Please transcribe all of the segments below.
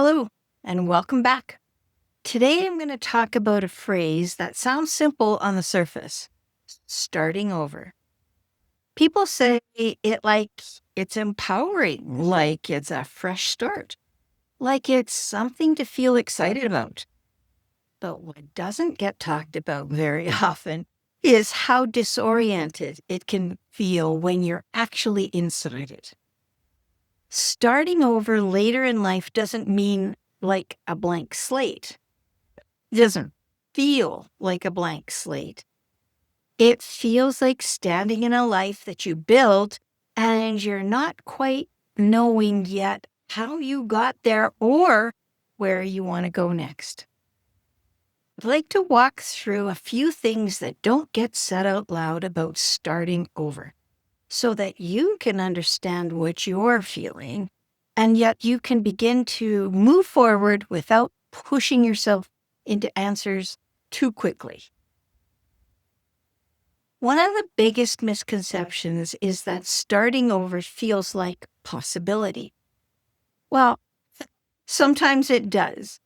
Hello, and welcome back. Today I'm going to talk about a phrase that sounds simple on the surface, starting over. People say it like it's empowering, like it's a fresh start, like it's something to feel excited about. But what doesn't get talked about very often is how disoriented it can feel when you're actually inside it. Starting over later in life doesn't mean like a blank slate. It doesn't feel like a blank slate. It feels like standing in a life that you built and you're not quite knowing yet how you got there or where you want to go next. I'd like to walk through a few things that don't get said out loud about starting over so that you can understand what you're feeling and yet you can begin to move forward without pushing yourself into answers too quickly. One of the biggest misconceptions is that starting over feels like possibility. Well, sometimes it does,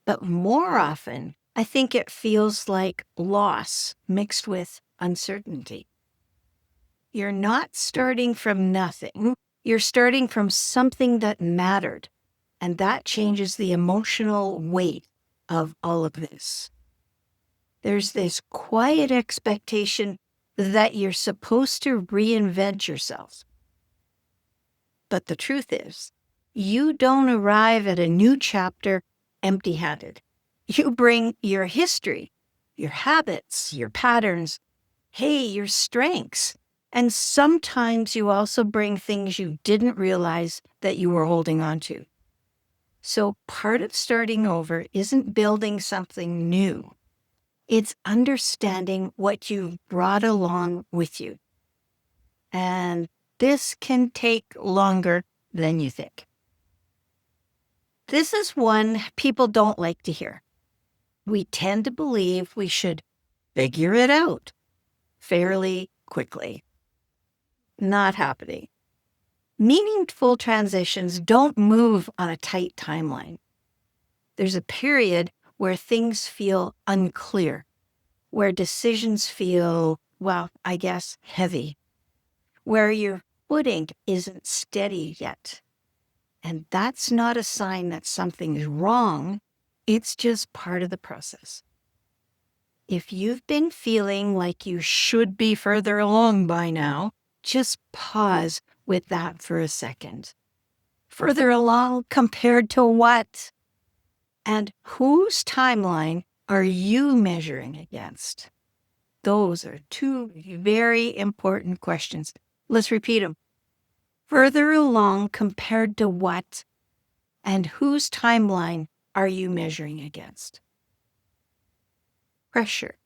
but more often, I think it feels like loss mixed with uncertainty. You're not starting from nothing. You're starting from something that mattered, and that changes the emotional weight of all of this. There's this quiet expectation that you're supposed to reinvent yourself. But the truth is, you don't arrive at a new chapter empty-handed. You bring your history, your habits, your patterns, your strengths. And sometimes you also bring things you didn't realize that you were holding on to. So part of starting over isn't building something new. It's understanding what you've brought along with you. And this can take longer than you think. This is one people don't like to hear. We tend to believe we should figure it out fairly quickly. Not happening. Meaningful transitions don't move on a tight timeline. There's a period where things feel unclear, where decisions feel, heavy, where your footing isn't steady yet. And that's not a sign that something's wrong. It's just part of the process. If you've been feeling like you should be further along by now, just pause with that for a second. Further along compared to what? And whose timeline are you measuring against? Those are two very important questions. Let's repeat them. Further along compared to what? And whose timeline are you measuring against? Pressure.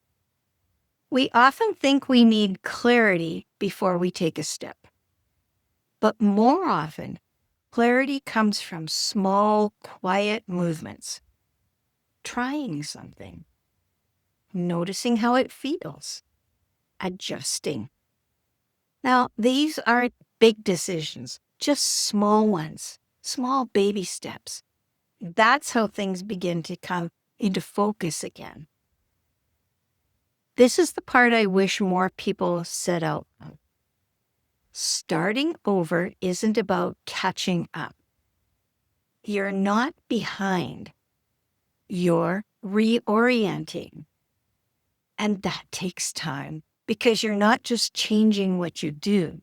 We often think we need clarity before we take a step. But more often, clarity comes from small, quiet movements. Trying something. Noticing how it feels. Adjusting. Now, these aren't big decisions, just small ones, small baby steps. That's how things begin to come into focus again. This is the part I wish more people said out loud. Starting over isn't about catching up. You're not behind. You're reorienting. And that takes time because you're not just changing what you do.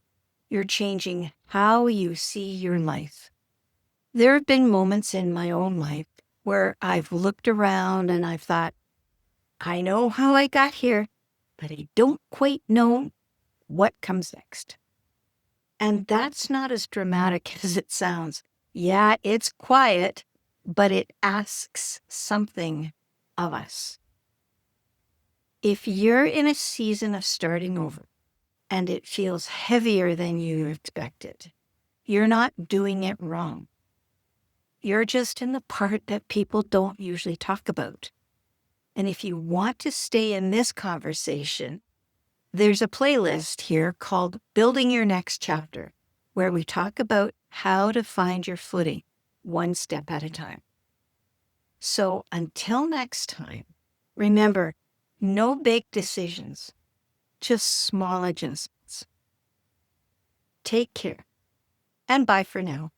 You're changing how you see your life. There have been moments in my own life where I've looked around and I've thought, I know how I got here, but I don't quite know what comes next. And that's not as dramatic as it sounds. Yeah, it's quiet, but it asks something of us. If you're in a season of starting over and it feels heavier than you expected, you're not doing it wrong. You're just in the part that people don't usually talk about. And if you want to stay in this conversation, there's a playlist here called Building Your Next Chapter, where we talk about how to find your footing one step at a time. So until next time, remember, no big decisions, just small adjustments. Take care, and bye for now.